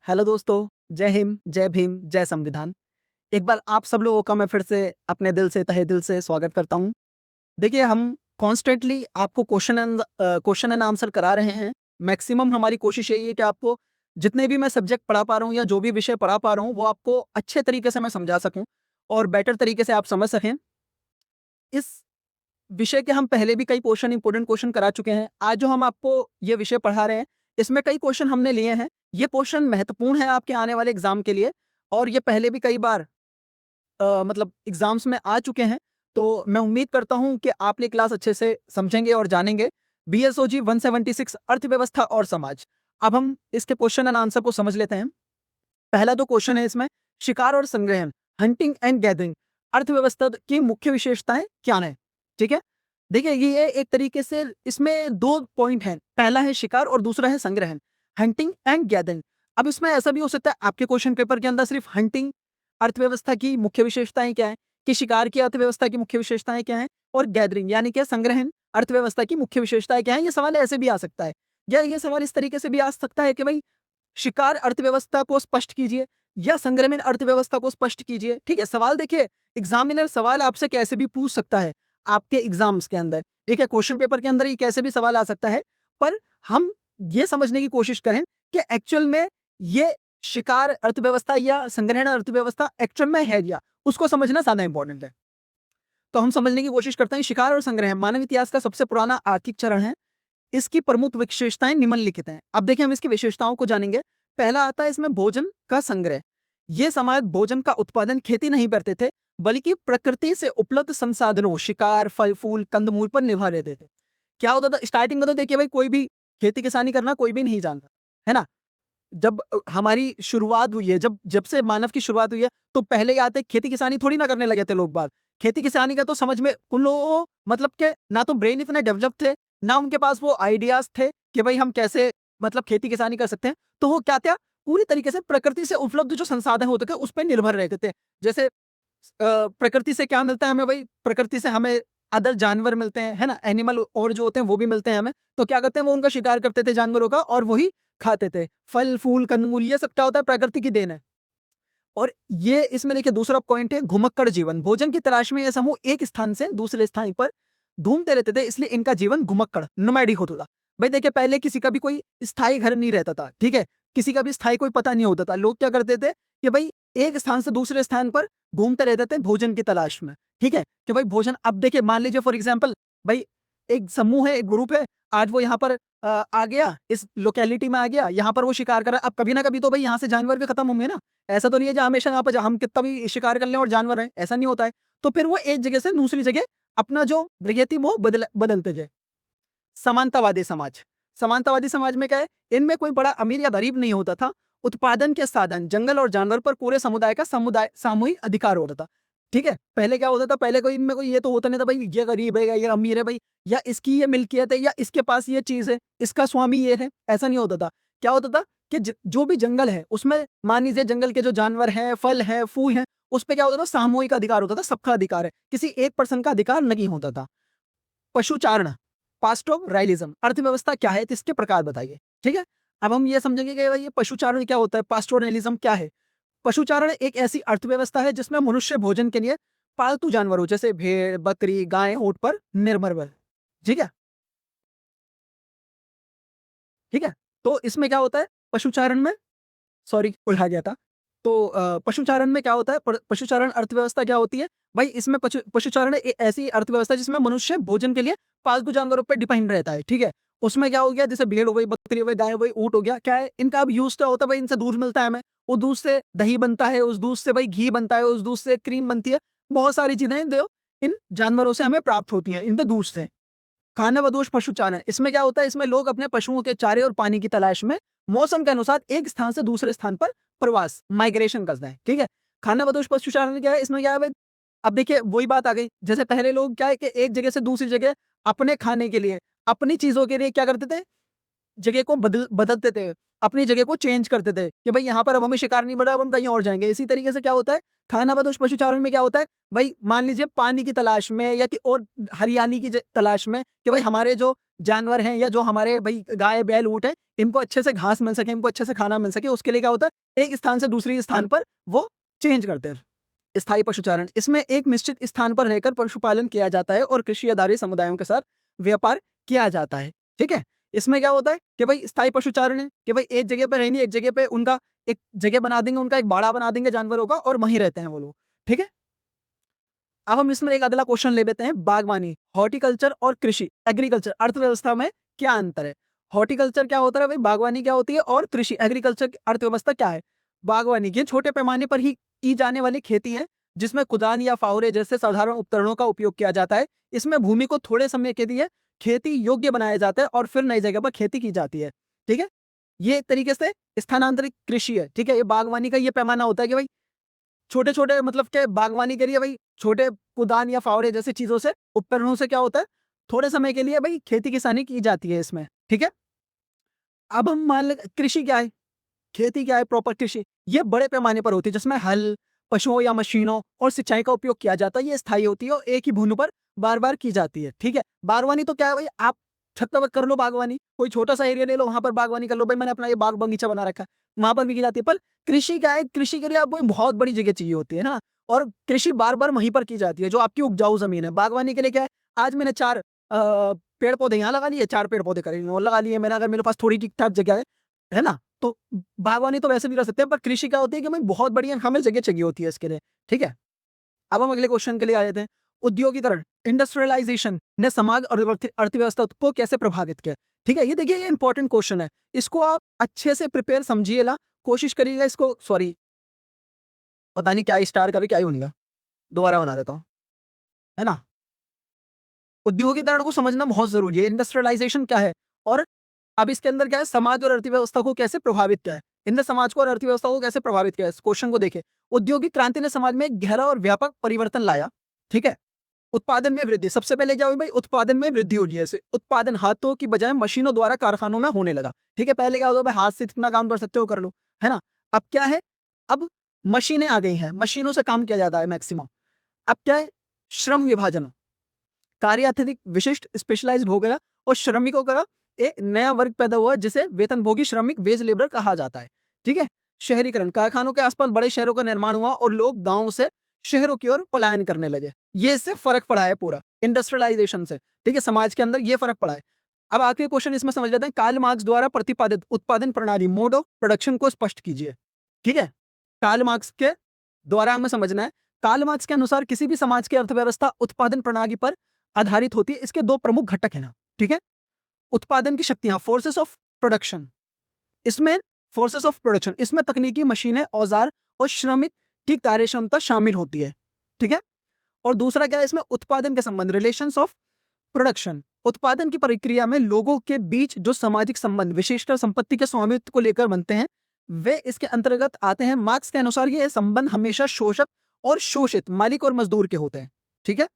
Hello दोस्तों, जय हिंद, जय भीम, जय संविधान। एक बार आप सब लोगों का मैं फिर से अपने दिल से, तहे दिल से स्वागत करता हूँ। देखिए, हम कॉन्स्टेंटली आपको क्वेश्चन एंड आंसर करा रहे हैं। मैक्सिमम हमारी कोशिश यही है कि आपको जितने भी मैं सब्जेक्ट पढ़ा पा रहा हूँ या जो भी विषय पढ़ा पा रहा हूँ, वो आपको अच्छे तरीके से मैं समझा सकूँ और बेटर तरीके से आप समझ सकें। इस विषय के हम पहले भी कई क्वेश्चन इंपॉर्टेंट क्वेश्चन करा चुके हैं। आज जो हम आपको ये विषय पढ़ा रहे हैं, इसमें कई क्वेश्चन हमने लिए हैं। ये क्वेश्चन महत्वपूर्ण है आपके आने वाले एग्जाम के लिए और ये पहले भी कई बार मतलब एग्जाम्स में आ चुके हैं। तो मैं उम्मीद करता हूं कि आप ये क्लास अच्छे से समझेंगे और जानेंगे। BSOG 176 अर्थव्यवस्था और समाज। अब हम इसके क्वेश्चन एंड आंसर को समझ लेते हैं। पहला जो क्वेश्चन है इसमें, शिकार और संग्रहण, हंटिंग एंड गैदरिंग, अर्थव्यवस्था की मुख्य विशेषताएं क्या है? ठीक है, देखिए ये एक तरीके से इसमें दो पॉइंट हैं। पहला है शिकार और दूसरा है संग्रहण, हंटिंग एंड गैदरिंग। अब इसमें ऐसा भी हो सकता है आपके क्वेश्चन पेपर के अंदर सिर्फ हंटिंग अर्थव्यवस्था की मुख्य विशेषताएं क्या है, कि शिकार की अर्थव्यवस्था की मुख्य विशेषताएं क्या है, और गैदरिंग यानी कि संग्रहण अर्थव्यवस्था की मुख्य विशेषताएं क्या है। ये सवाल ऐसे भी आ सकता है, या ये सवाल इस तरीके से भी आ सकता है कि भाई शिकार अर्थव्यवस्था को स्पष्ट कीजिए या संग्रहण अर्थव्यवस्था को स्पष्ट कीजिए। ठीक है, सवाल देखिए, एग्जामिनर सवाल आपसे कैसे भी पूछ सकता है आपके एग्जाम्स के अंदर। ठीक है, क्वेश्चन पेपर के अंदर ही कैसे भी सवाल आ सकता है, पर हम ये समझने की कोशिश करें कि एक्चुअल में ये शिकार अर्थव्यवस्था या संग्रहण अर्थव्यवस्था एक्चुअल में है क्या, उसको समझना ज्यादा इंपॉर्टेंट है। तो हम समझने की कोशिश करते हैं। शिकार और संग्रहण मानव इतिहास का सबसे पुराना आर्थिक चरण है। इसकी प्रमुख विशेषताएं निम्नलिखित हैं। अब देखिए हम इसकी विशेषताओं को जानेंगे। पहला आता है इसमें भोजन का संग्रह। ये समाज भोजन का उत्पादन खेती नहीं करते थे, बल्कि प्रकृति से उपलब्ध संसाधनों, शिकार, फल फूल, कंदमूल पर निर्भर रहते थे। क्या होता था स्टार्टिंग में? तो देखिए भाई, कोई भी खेती किसानी करना कोई भी नहीं जानता, है ना। जब हमारी शुरुआत हुई है, जब जब से मानव की शुरुआत हुई है, तो पहले ही आते खेती किसानी थोड़ी ना करने लगे थे लोग बाग। खेती किसानी का तो समझ में उन लोगों को मतलब के ना तो ब्रेन इतने डेवलप थे, ना उनके पास वो आइडियाज थे कि भाई हम कैसे मतलब खेती किसानी कर सकते हैं। तो वो क्या था, पूरी तरीके से प्रकृति से उपलब्ध जो संसाधन होते थे उस पर निर्भर रहते थे। जैसे प्रकृति से क्या मिलता है हमें? भाई प्रकृति से हमें अदर जानवर मिलते हैं, है ना, एनिमल और जो होते हैं वो भी मिलते हैं हमें। तो क्या करते हैं, वो उनका शिकार करते थे जानवरों का और वही खाते थे। फल फूल कंदमूल ये सब क्या होता है, प्रकृति की देन है। और ये इसमें देखिए दूसरा पॉइंट है घुमक्कड़ जीवन। भोजन की तलाश में ये समूह एक स्थान से दूसरे स्थान पर घूमते रहते थे, इसलिए इनका जीवन घुमक्कड़ नोमैडिक होता था। भाई देखिए, पहले किसी का भी कोई स्थायी घर नहीं रहता था। ठीक है, किसी का भी स्थायी कोई पता नहीं होता था। लोग क्या करते थे कि भाई एक स्थान से दूसरे स्थान पर घूमते रहते थे भोजन की तलाश में। ठीक है, कि भाई भोजन, अब देखिए मान लीजिए फॉर एग्जाम्पल, भाई एक समूह है, एक ग्रुप है, आज वो यहाँ पर आ गया, इस लोकेलिटी में आ गया, यहाँ पर वो शिकार कर रहा है। अब कभी ना कभी तो भाई यहाँ से जानवर भी खत्म होंगे ना। ऐसा तो नहीं है जो हमेशा यहाँ पर हम कितना भी शिकार कर लें और जानवर है, ऐसा नहीं होता है। तो फिर वो एक जगह से दूसरी जगह अपना जो प्रगति वो बदलते जाए। समानतावादी समाज, समानतावादी समाज में क्या है, इनमें कोई बड़ा अमीर या गरीब नहीं होता था। उत्पादन के साधन, जंगल और जानवर पर पूरे समुदाय का सामूहिक अधिकार होता था। ठीक है, पहले क्या होता था, पहले कोई इनमें कोई ये तो होता नहीं था भाई ये गरीब है या ये अमीर है, भाई या इसकी ये मिल्कियत है या इसके पास ये चीज है, इसका स्वामी ये है, ऐसा नहीं होता था। क्या होता था कि जो भी जंगल है उसमें मान लीजिए जंगल के जो जानवर हैं, फल हैं, फूल हैं, उस पर क्या होता था, सामूहिक अधिकार होता था, सबका अधिकार है, किसी एक पर्सन का अधिकार नहीं होता था। पशुचारण, पास्टोरलिज्म, अर्थव्यवस्था क्या है, तो इसके प्रकार बताइए। ठीक है, अब हम ये समझेंगे कि भाई ये पशुचारण क्या होता है, पास्टोरलिज्म क्या है। पशुचारण एक ऐसी अर्थव्यवस्था है जिसमें मनुष्य भोजन के लिए पालतू जानवरों जैसे भेड़, बकरी, गाय, ऊंट पर निर्भर है। ठीक है, ठीक है। तो इसमें क्या होता है पशुचारण में, सॉरी उल्टा गया था। तो पशुचारण में क्या होता है, पशुचारण अर्थव्यवस्था क्या होती है भाई, इसमें पशुचारण ऐसी अर्थव्यवस्था है जिसमें मनुष्य भोजन के लिए पालतू जानवरों पर डिपेंड रहता है। ठीक है, उसमें क्या हो गया, जैसे भेड़ हो गई, बकरी हो गई, गाय हो गई, ऊंट हो गया, क्या है इनका अब यूज क्या होता है भाई, इनसे दूध मिलता है हमें, वो दूध से दही बनता है, उस दूध से भाई घी बनता है, उस दूध से क्रीम बनती है, बहुत सारी चीजें जो इन जानवरों से हमें प्राप्त होती हैं, इनके दूध से। खानाबदोश पशुचारण, इसमें क्या होता है, इसमें लोग अपने पशुओं के चारे और पानी की तलाश में मौसम के अनुसार एक स्थान से दूसरे स्थान पर प्रवास, माइग्रेशन करते हैं। ठीक है, खानाबदोश पशुचारण क्या है, इसमें क्या है भाई, अब देखिए वही बात आ गई, जैसे पहले लोग क्या है कि एक जगह से दूसरी जगह अपने खाने के लिए, अपनी चीजों के लिए क्या करते थे, जगह को बदलते थे, अपनी जगह को चेंज करते थे कि भाई यहाँ पर अब हमें शिकार नहीं मिला, अब हम कहीं और जाएंगे। इसी तरीके से क्या होता है खानाबदोश पशुचारण में, क्या होता है भाई मान लीजिए पानी की तलाश में या कि और हरियाली की तलाश में, कि भाई हमारे जो जानवर हैं या जो हमारे भाई गाय बैल ऊँट है, इनको अच्छे से घास मिल सके, इनको अच्छे से खाना मिल सके, उसके लिए क्या होता है, एक स्थान से दूसरी स्थान पर वो चेंज करते हैं। स्थायी पशुचारण, इसमें एक निश्चित स्थान पर रहकर पशुपालन किया जाता है और कृषि आधारित समुदायों के साथ व्यापार किया जाता है। ठीक है? इसमें क्या होता है कि भाई स्थायी पशुचारण है कि भाई एक जगह पे रहेंगे, एक जगह पे उनका एक जगह बना देंगे, उनका एक बाड़ा बना देंगे जानवरों का और वहीं रहते हैं वो लोग। ठीक है? अब हम इसमें एक अगला क्वेश्चन ले लेते हैं, बागवानी, हॉर्टिकल्चर और कृषि, एग्रीकल्चर, अर्थव्यवस्था में क्या अंतर है? हॉर्टिकल्चर क्या होता है भाई, बागवानी क्या होती है, और कृषि एग्रीकल्चर की अर्थव्यवस्था क्या है? बागवानी ये छोटे पैमाने पर ही की जाने वाली खेती है, जिसमें कुदान या फावड़े जैसे साधारण उपकरणों का उपयोग किया जाता है। इसमें भूमि को थोड़े समय के लिए खेती योग्य बनाया जाता है और फिर नई जगह पर खेती की जाती है। ठीक है? ये एक तरीके से स्थानांतरित कृषि है। ठीक है? ये बागवानी का ये पैमाना होता है कि भाई छोटे-छोटे मतलब क्या बागवानी के लिए भाई छोटे कुदान या फावड़े जैसी चीज़ों से, उपकरणों से क्या होता है, थोड़े समय के लिए भाई खेती-किसानी की जाती है इसमें, ठीक है? अब हम मान लें कृषि क्या है? खेती क्या है प्रॉपर कृषि? ये बड़े पैमाने पर होती है जिसमें हल, पशुओं या मशीनों और सिंचाई का उपयोग किया जाता है। ये स्थायी होती है और एक ही भूमि पर बार-बार की जाती है, ठीक है? बागवानी तो क्या है भाई, आप छत पर कर लो बागवानी, कोई छोटा-सा एरिया ले लो वहाँ पर बागवानी कर लो, भाई मैंने अपना ये बाग बगीचा बना रखा है, वहाँ पर भी की जाती है। पर कृषि क्या है, कृषि के लिए आपको एक बहुत बड़ी जगह चाहिए होती है ना, और कृषि बार-बार वहीं पर की जाती है जो आपकी उपजाऊ ज़मीन है। बागवानी के लिए क्या है, आज मैंने 4 पेड़-पौधे यहाँ लगा लिए, 4 पेड़-पौधे कहीं और लगा लिए मैंने, अगर मेरे पास थोड़ी ठीक-ठाक जगह है ना? तो बागवानी तो वैसे भी कर सकते हैं, पर कृषि क्या होती है कि हमें बहुत बढ़िया हमें जगह चाहिए होती है इसके लिए, ठीक है? अब हम अगले क्वेश्चन के लिए आ जाते हैं। औद्योगीकरण, इंडस्ट्रियलाइजेशन ने समाज और अर्थव्यवस्था को कैसे प्रभावित किया? ठीक है, ये देखिए ये इंपॉर्टेंट क्वेश्चन है। इसको आप अच्छे से प्रिपेयर समझिएगा, कोशिश करिएगा इसको, सॉरी पता नहीं क्या स्टार का भी क्या ही होनेगा, दोबारा बना देता हूँ, है ना? औद्योगीकरण को समझना बहुत ज़रूरी है। इंडस्ट्रियलाइजेशन क्या है? और अब इसके अंदर क्या है, समाज और अर्थव्यवस्था को कैसे प्रभावित किया है? इनने समाज को और अर्थव्यवस्था को कैसे प्रभावित किया है? इस क्वेश्चन को देखें। औद्योगिक क्रांति ने समाज में एक गहरा और व्यापक परिवर्तन लाया, ठीक है? उत्पादन में वृद्धि, सबसे पहले क्या हुई भाई, उत्पादन में वृद्धि हुई है। जैसे उत्पादन हाथों की बजाय मशीनों द्वारा कारखानों में होने लगा, ठीक है? पहले क्या होता था भाई, हाथ से जितना काम कर सकते हो कर लो, है ना? अब क्या है, अब मशीनें आ गई हैं, मशीनों से काम किया जाता है मैक्सिमम। अब क्या है, श्रम विभाजन, कार्य अत्यधिक विशिष्ट स्पेशलाइज्ड हो गया और श्रमिकों का एक नया वर्ग पैदा हुआ जिसे वेतनभोगी श्रमिक वेज लेबर कहा जाता है, ठीक है? शहरीकरण, कारखानों के आसपास बड़े शहरों का निर्माण हुआ और लोग गांवों से शहरों की ओर पलायन करने लगे। ये इससे फर्क पड़ा है पूरा इंडस्ट्रियलाइजेशन से, ठीक है? समाज के अंदर ये फर्क पड़ा है। अब आखिरी क्वेश्चन इसमें समझ लेते हैं, कार्ल मार्क्स द्वारा प्रतिपादित उत्पादन प्रणाली, मोड ऑफ प्रोडक्शन को स्पष्ट कीजिए, ठीक है? कार्ल मार्क्स के द्वारा हमें समझना है। कार्ल मार्क्स के अनुसार किसी भी समाज की अर्थव्यवस्था उत्पादन प्रणाली पर आधारित होती है। इसके 2 प्रमुख घटक हैं ना, ठीक है? उत्पादन की शक्तियाँ, फोर्सेस ऑफ प्रोडक्शन, इसमें फोर्सेस ऑफ प्रोडक्शन, इसमें तकनीकी मशीनें, औजार और श्रमिक की कार्यक्षमता शामिल होती है, ठीक है? और दूसरा क्या है इसमें, उत्पादन के संबंध, रिलेशंस ऑफ प्रोडक्शन, उत्पादन की प्रक्रिया में लोगों के बीच जो सामाजिक संबंध, विशेषकर संपत्ति के स्वामित्व को लेकर बनते हैं, वे इसके अंतर्गत आते हैं। मार्क्स के अनुसार ये संबंध हमेशा शोषक और शोषित, मालिक और मजदूर के होते हैं, ठीक है?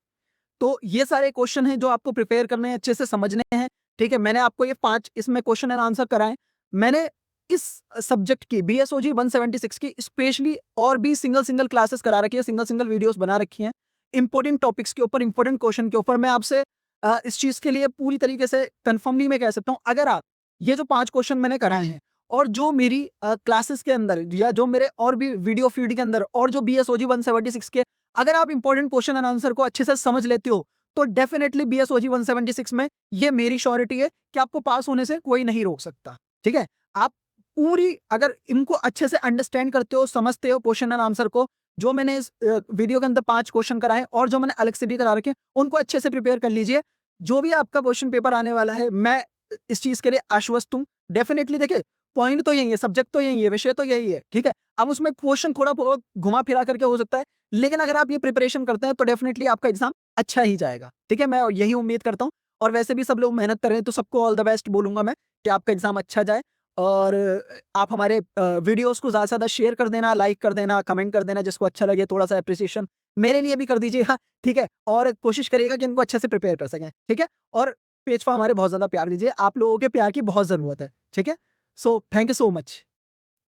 तो ये सारे क्वेश्चन हैं जो आपको प्रिपेयर करने हैं, अच्छे से समझने हैं, ठीक है? मैंने आपको ये 5 इसमें क्वेश्चन एंड आंसर कराएँ। मैंने इस सब्जेक्ट की बीएसओजी 176 की स्पेशली और भी सिंगल-सिंगल क्लासेस करा रखी है, सिंगल-सिंगल वीडियोज़ बना रखी हैं। इम्पोर्टेंट टॉपिक्स के ऊपर, इम्पोर्टेंट क्वेश्चन के ऊपर मैं आपसे इस चीज़ के लिए पूरी तरीके से कन्फर्मली मैं कह सकता हूँ, अगर आप ये जो 5 क्वेश्चन मैंने कराए हैं और जो मेरी क्लासेस के अंदर या जो मेरे और भी वीडियो फीड के अंदर और जो बीएसओजी 176 के, अगर आप इंपॉर्टेंट क्वेश्चन एंड आंसर को अच्छे से समझ लेते हो, तो डेफिनेटली बीएसओजी 176 में ये मेरी श्योरिटी है कि आपको पास होने से कोई नहीं रोक सकता, ठीक है? आप पूरी अगर इनको अच्छे से अंडरस्टैंड करते हो, समझते हो क्वेश्चन एंड आंसर को, जो मैंने इस वीडियो के अंदर 5 क्वेश्चन कराए और जो मैंने अलग से भी करा रखे, उनको अच्छे से प्रिपेयर कर लीजिए। जो भी आपका क्वेश्चन पेपर आने वाला है, मैं इस चीज़ के लिए आश्वस्त हूँ। डेफिनेटली देखिए, पॉइंट तो यही है, सब्जेक्ट तो यही है, विषय तो यही है, ठीक है? अब उसमें क्वेश्चन थोड़ा बहुत घुमा-फिरा करके हो सकता है, लेकिन अगर आप ये प्रिपरेशन करते हैं, तो डेफिनेटली आपका एग्ज़ाम अच्छा ही जाएगा, ठीक है? मैं यही उम्मीद करता हूँ और वैसे भी सब लोग मेहनत कर रहे हैं, तो सबको ऑल द बेस्ट बोलूँगा मैं कि आपका एग्ज़ाम अच्छा जाए और आप हमारे वीडियोज़ को ज़्यादा से ज़्यादा शेयर कर देना, लाइक कर देना, कमेंट कर देना, जिसको अच्छा लगे थोड़ा-सा एप्रिसिएशन मेरे लिए भी कर दीजिएगा, ठीक है? और कोशिश करिएगा कि इनको अच्छे से प्रिपेयर कर सकें, ठीक है? और पेज पर हमारे बहुत ज़्यादा प्यार दीजिए, आप लोगों के प्यार की बहुत ज़रूरत है, ठीक है? So thank you so much.